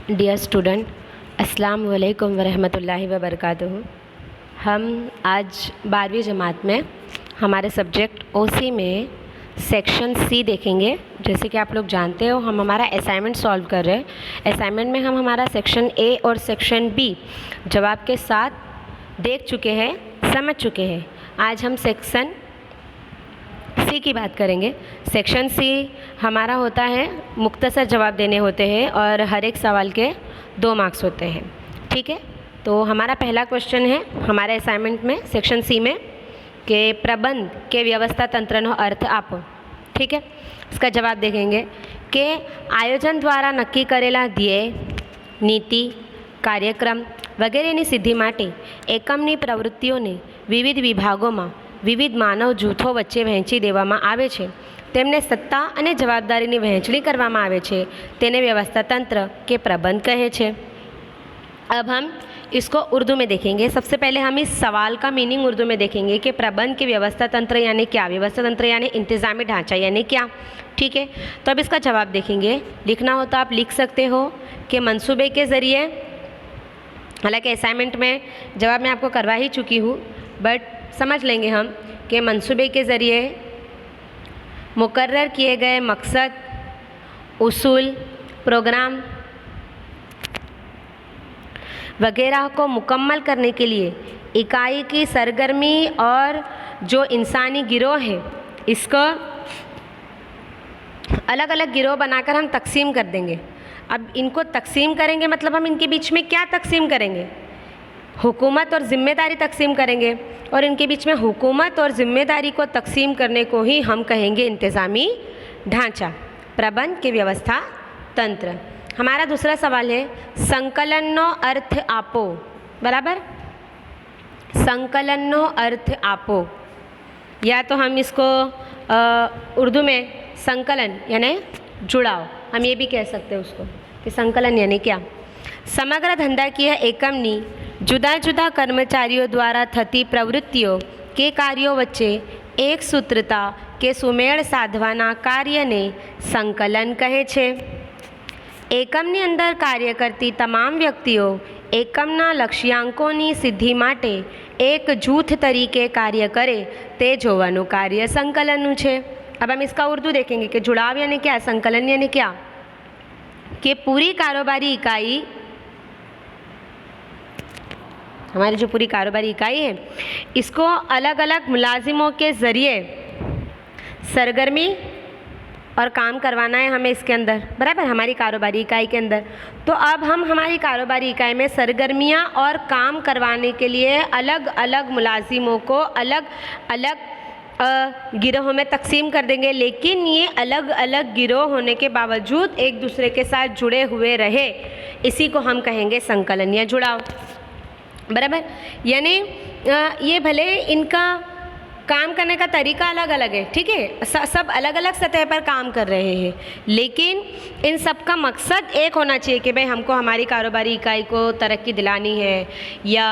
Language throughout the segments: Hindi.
डियर स्टूडेंट, अस्सलाम वालेकुम वरहमतुल्लाहि वबरकातुहू। हम आज 12वीं जमात में हमारे सब्जेक्ट ओसी में सेक्शन सी देखेंगे। जैसे कि आप लोग जानते हो, हम हमारा असाइनमेंट सॉल्व कर रहे हैं। असाइनमेंट में हम हमारा सेक्शन ए और सेक्शन बी जवाब के साथ देख चुके हैं, समझ चुके हैं। आज हम सेक्शन सी की बात करेंगे। सेक्शन सी हमारा होता है मुख्तसर जवाब देने होते हैं और हर एक सवाल के 2 मार्क्स होते हैं। ठीक है, तो हमारा पहला क्वेश्चन है हमारे असाइनमेंट में सेक्शन सी में कि प्रबंध के व्यवस्था तंत्रનો अर्थ આપો। ठीक है, इसका जवाब देखेंगे कि आयोजन द्वारा नक्की करेला ध्येय, नीति, कार्यक्रम वगैरेની સિદ્ધિ માટે એકમની પ્રવૃત્તિઓને વિવિધ વિભાગોમાં વિવિધ માનવ જૂથો વચ્ચે વહેંચી દેવામાં આવે છે। તેમને સત્તા અને જવાબદારીની વહેંચણી કરવામાં આવે છે। તેને વ્યવસ્થા તંત્ર કે પ્રબંધ કહે છે। अब हम इसको उर्दू में देखेंगे। सबसे पहले हम इस सवाल का मीनिंग उर्दू में देखेंगे कि प्रबंध के व्यवस्था तंत्र यानी क्या, व्यवस्था तंत्र यानी इंतज़ामी ढांचा यानी क्या। ठीक है, तो अब इसका जवाब देखेंगे। लिखना हो तो आप लिख सकते हो कि मंसूबे के ज़रिए, हालांकि असाइनमेंट में जवाब मैं आपको करवा ही चुकी हूँ, बट समझ लेंगे हम कि मंसूबे के ज़रिए मुकर्रर किए गए मकसद, उसूल, प्रोग्राम वगैरह को मुकम्मल करने के लिए इकाई की सरगर्मी और जो इंसानी गिरोह है इसको अलग अलग गिरोह बनाकर हम तकसीम कर देंगे। अब इनको तकसीम करेंगे मतलब हम इनके बीच में क्या तकसीम करेंगे, हुकूमत और ज़िम्मेदारी तकसीम करेंगे। और इनके बीच में हुकूमत और ज़िम्मेदारी को तकसीम करने को ही हम कहेंगे इंतज़ामी ढांचा, प्रबंध के व्यवस्था तंत्र। हमारा दूसरा सवाल है संकलनનો अर्थ આપો। बराबर, संकलनનો अर्थ આપો, या तो हम इसको उर्दू में संकलन यानी जुड़ाव, हम ये भी कह सकते हैं उसको कि संकलन यानी क्या। समग्र धंधाकीय एकमनी जुदा जुदा कर्मचारीओ द्वारा थती प्रवृत्तिओ के कार्यों वच्चे एक सूत्रता के सुमेળ साधवाना कार्यने संकलन कहे छे। એકમની અંદર કાર્ય કરતી તમામ વ્યક્તિઓ એકમના લક્ષ્યાંકોની સિદ્ધિ માટે એક જૂથ તરીકે કાર્ય કરે તે જોવાનું કાર્ય સંકલનનું છે। अब हम इसका उर्दू देखेंगे कि जुड़ाव यानी क्या, संकलन यानी क्या, कि पूरी कारोबारी इकाई, हमारी जो पूरी कारोबारी इकाई है इसको अलग अलग मुलाजिमों के ज़रिए सरगर्मी और काम करवाना है हमें इसके अंदर। बराबर, हमारी कारोबारी इकाई के अंदर। तो अब हम हमारी कारोबारी इकाई में सरगर्मियाँ और काम करवाने के लिए अलग अलग मुलाजिमों को अलग अलग गिरोहों में तकसीम कर देंगे, लेकिन ये अलग अलग गिरोह होने के बावजूद एक दूसरे के साथ जुड़े हुए रहे, इसी को हम कहेंगे संकलन या जुड़ाव। बराबर, यानी ये भले इनका काम करने का तरीका अलग अलग है, ठीक है, सब अलग अलग सतह पर काम कर रहे हैं, लेकिन इन सब का मकसद एक होना चाहिए कि भाई हमको हमारी कारोबारी इकाई को तरक्की दिलानी है, या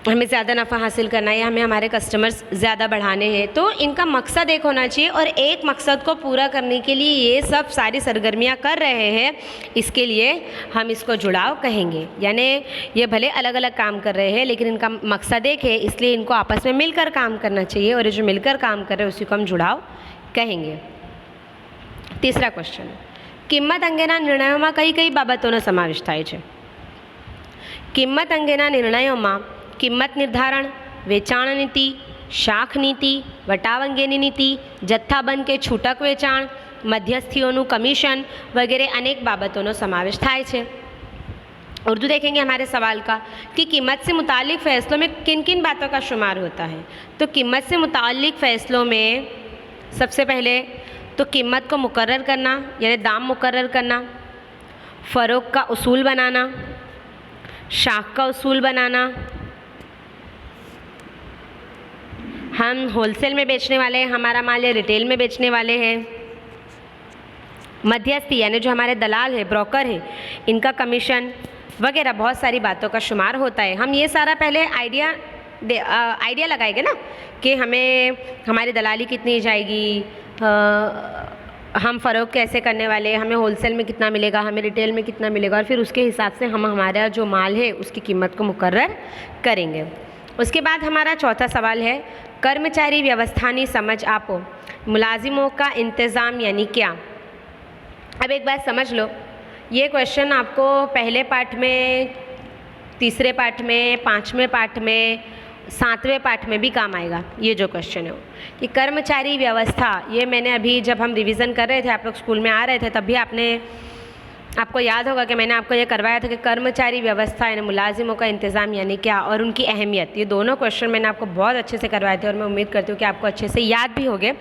हमें ज़्यादा नफ़ा हासिल करना है, या हमें हमारे कस्टमर्स ज़्यादा बढ़ाने हैं। तो इनका मकसद एक होना चाहिए और एक मकसद को पूरा करने के लिए ये सब सारी सरगर्मियाँ कर रहे हैं, इसके लिए हम इसको जुड़ाव कहेंगे। यानी ये भले अलग अलग काम कर रहे हैं लेकिन इनका मकसद एक है, इसलिए इनको आपस में मिलकर काम करना चाहिए, और ये जो मिलकर काम कर रहे हैं उसी को हम जुड़ाव कहेंगे। तीसरा क्वेश्चन, किंमत अंगेना निर्णयों में कई कई बाबतों समावेश थाय छे। किंमत अंगेना निर्णयों में किंमत निर्धारण, वेचाण नीति, शाख नीति, वटाव अंगेनी नीति, जत्थाबंध के छूटक वेचाण, मध्यस्थीओનું कमीशन वगैरह अनेक बाबतों समावेश थाय छे। उर्दू देखेंगे हमारे सवाल का कि कीमत से मुतालिक फ़ैसलों में किन किन बातों का शुमार होता है। तो कीमत से मुतालिक फ़ैसलों में सबसे पहले तो कीमत को मुकर्रर करना यानी दाम मुकर्रर करना, फ़रोग का उसूल बनाना, शाख का उसूल बनाना। हम होलसेल में बेचने वाले हैं, हमारा माल या रिटेल में बेचने वाले हैं। मध्यस्थी यानी जो हमारे दलाल है, ब्रोकर है, इनका कमीशन वगैरह बहुत सारी बातों का शुमार होता है। हम ये सारा पहले आइडिया लगाएंगे ना कि हमें हमारी दलाली कितनी जाएगी, हम फ़रोग कैसे करने वाले हैं, हमें होलसेल में कितना मिलेगा, हमें रिटेल में कितना मिलेगा, और फिर उसके हिसाब से हम हमारा जो माल है उसकी कीमत को मुकर्रर करेंगे। उसके बाद हमारा चौथा सवाल है, कर्मचारी व्यवस्थानी समझ आपो, मुलाजिमों का इंतज़ाम यानी क्या। अब एक बात समझ लो, ये क्वेश्चन आपको पहले पाठ में, तीसरे पाठ में, पाँचवें पाठ में, सातवें पाठ में भी काम आएगा। ये जो क्वेश्चन है वो कि कर्मचारी व्यवस्था, ये मैंने अभी जब हम रिवीजन कर रहे थे, आप लोग स्कूल में आ रहे थे, तब भी आपको याद होगा कि मैंने आपको ये करवाया था कि कर्मचारी व्यवस्था यानी मुलाजिमों का इंतज़ाम यानी क्या और उनकी अहमियत। ये दोनों क्वेश्चन मैंने आपको बहुत अच्छे से करवाए थे और मैं उम्मीद करती हूँ कि आपको अच्छे से याद भी होंगे।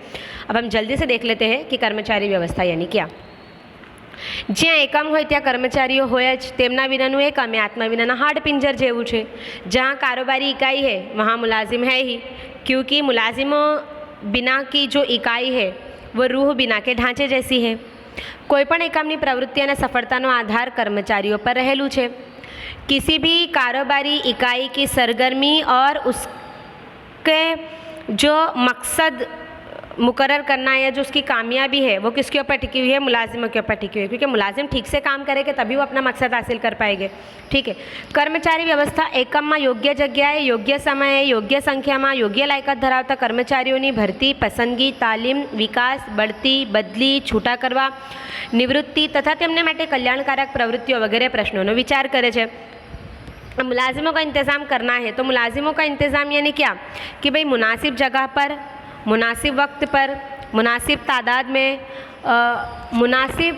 अब हम जल्दी से देख लेते हैं कि कर्मचारी व्यवस्था यानी क्या। જ્યાં એકમ હોય ત્યાં કર્મચારીઓ હોય જ, તેમના વિનાનું એકમ એ આત્મા વિનાના હાડપિંજર જેવું છે। जहाँ कारोबारी इकाई है वहाँ मुलाजिम है ही, क्योंकि मुलाजिमों बिना की जो इकाई है वो रूह बिना के ढांचे जैसी है। कोईपण एकमनी प्रवृत्ति અને સફળતાનો આધાર કર્મચારીઓ પર રહેલું છે। किसी भी कारोबारी इकाई की सरगर्मी और उसके जो मकसद मुकर्रर करना है या जो उसकी कामयाबी है वो किसके ऊपर टिकी हुई है, मुलाजिमों के ऊपर टिकी हुई है, क्योंकि मुलाजिम ठीक से काम करेंगे तभी वो अपना मकसद हासिल कर पाएंगे। ठीक है। कर्मचारी व्यवस्था एकम में योग्य जगह, योग्य समय, योग्य संख्या में योग्य लायकात धरावता कर्मचारीओनी भरती, पसंदगी, तालीम, विकास, बढ़ती, बदली, छूटा करवा, निवृत्ति तथा तेमने माटे कल्याणकारक प्रवृत्तिओ वगैरह प्रश्नों विचार करे छे। मुलाजिमों का इंतज़ाम करना है तो मुलाजिमों का इंतज़ाम यानी क्या कि भाई मुनासिब जगह पर, मुनासिब वक्त पर, मुनासिब तादाद में, मुनासिब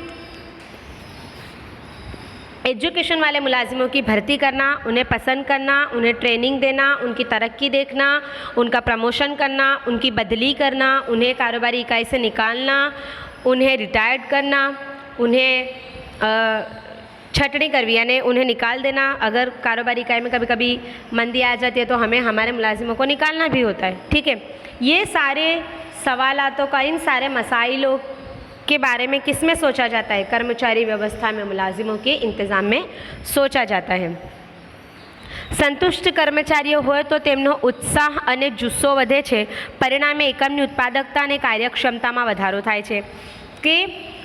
एजुकेशन वाले मुलाजिमों की भर्ती करना, उन्हें पसंद करना, उन्हें ट्रेनिंग देना, उनकी तरक्की देखना, उनका प्रमोशन करना, उनकी बदली करना, उन्हें कारोबारी इकाई से निकालना, उन्हें रिटायर्ड करना, उन्हें छटनी करवी यानी उन्हें निकाल देना। अगर कारोबारी इकाई में कभी कभी मंदी आ जाती है तो हमें हमारे मुलाजिमों को निकालना भी होता है। ठीक है। ये सारे सवालातों का, इन सारे मसाइलों के बारे में किस में सोचा जाता है, कर्मचारी व्यवस्था में मुलाजिमों के इंतज़ाम में सोचा जाता है। संतुष्ट कर्मचारीओ होय तो तेमनो उत्साह अने जुस्सो वधे छे, परिणामे एकमनी उत्पादकता अने कार्यक्षमतामां वधारो थाय छे। कि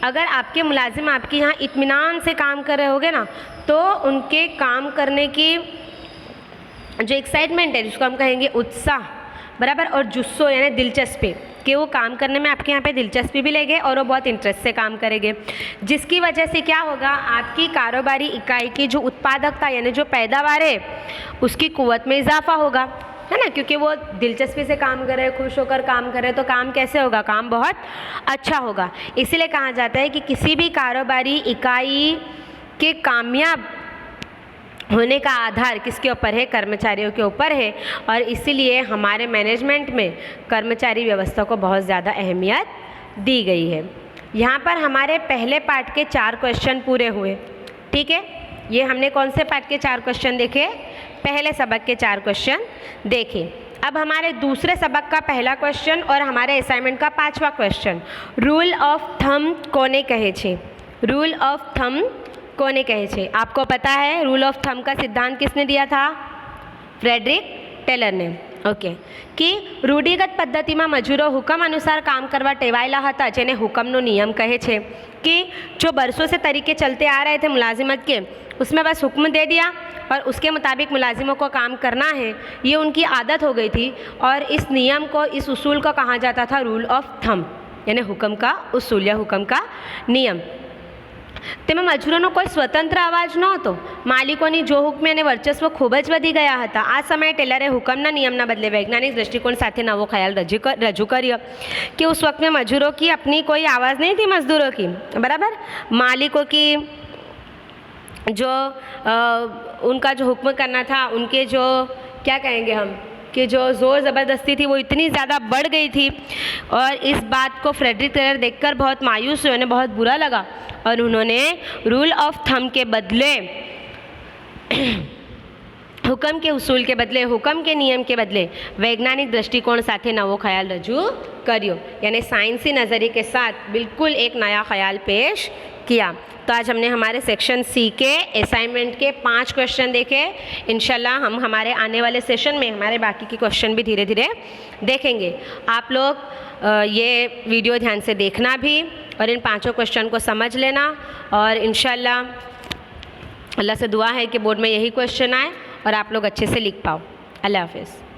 अगर आपके मुलाजिम आपके यहाँ इत्मीनान से काम कर रहे होंगे ना, तो उनके काम करने की जो एक्साइटमेंट है, जिसको हम कहेंगे उत्साह, बराबर, और जुस्सो यानी दिलचस्पी, कि वो काम करने में आपके यहाँ पे दिलचस्पी भी लेंगे और वो बहुत इंटरेस्ट से काम करेंगे, जिसकी वजह से क्या होगा, आपकी कारोबारी इकाई की जो उत्पादकता यानी जो पैदावार है उसकी कुव्वत में इजाफा होगा, है ना, क्योंकि वो दिलचस्पी से काम करे, खुश होकर काम करे, तो काम कैसे होगा, काम बहुत अच्छा होगा। इसीलिए कहा जाता है कि किसी भी कारोबारी इकाई के कामयाब होने का आधार किसके ऊपर है, कर्मचारियों के ऊपर है। और इसीलिए हमारे मैनेजमेंट में कर्मचारी व्यवस्था को बहुत ज़्यादा अहमियत दी गई है। यहाँ पर हमारे पहले पार्ट के 4 क्वेश्चन पूरे हुए। ठीक है। ये हमने कौन से पार्ट के 4 क्वेश्चन देखे, पहले सबक के 4 क्वेश्चन देखे। अब हमारे दूसरे सबक का पहला क्वेश्चन और हमारे असाइनमेंट का 5वां क्वेश्चन, रूल ऑफ थंब कोने कहे छे। रूल ऑफ थंब कोने कहे छे। आपको पता है रूल ऑफ थंब का सिद्धांत किसने दिया था, फ्रेडरिक टेलर ने। ओके। कि रूढ़िगत पद्धति में मजूरो हुकम अनुसार काम करवा टेवायेला हता, जेने हुकमनो नियम कहे छे। कि जो बरसों से तरीके चलते आ रहे थे मुलाजिमत के, उसमें बस हुक्म दे दिया और उसके मुताबिक मुलाजिमों को काम करना है, ये उनकी आदत हो गई थी। और इस नियम को, इस उसूल को कहा जाता था रूल ऑफ थंब, यानी हुक्म का उसूल या हुक्म का नियम। तेमां मजूरोनो कोई स्वतंत्र अवाज नहोतो, मालिकोनी जो हुक्म अने वर्चस्व खूब ज वधी गया हता। आ समये टेलरे हुक्मना नियमना बदले वैज्ञानिक दृष्टिकोण साथे नवो ख्याल रजू कर्यो कि उस वक्त में मजूरों की अपनी कोई आवाज़ नहीं थी, मजदूरों की, बराबर। मालिकों की जो उनका जो हुक्म करना था, उनके जो क्या कहेंगे हम, कि जो ज़ोर ज़बरदस्ती थी वो इतनी ज़्यादा बढ़ गई थी। और इस बात को फ्रेडरिक टेलर देखकर बहुत मायूस हुए, उन्हें बहुत बुरा लगा और उन्होंने रूल ऑफ थंब के बदले, हुक्म के उसूल के बदले, हुक्म के नियम के बदले वैज्ञानिक दृष्टिकोण साथे नवो ख्याल रजू कर्यो, यानी साइंसी नज़रिए के साथ बिल्कुल एक नया ख्याल पेश किया। तो आज हमने हमारे सेक्शन सी के असाइनमेंट के 5 क्वेश्चन देखे। इंशाल्लाह हम हमारे आने वाले सेशन में हमारे बाकी के क्वेश्चन भी धीरे धीरे देखेंगे। आप लोग ये वीडियो ध्यान से देखना भी और इन 5 क्वेश्चन को समझ लेना और इंशाल्लाह अल्लाह से दुआ है कि बोर्ड में यही क्वेश्चन आए और आप लोग अच्छे से लिख पाओ। अल्लाह हाफ़िज़।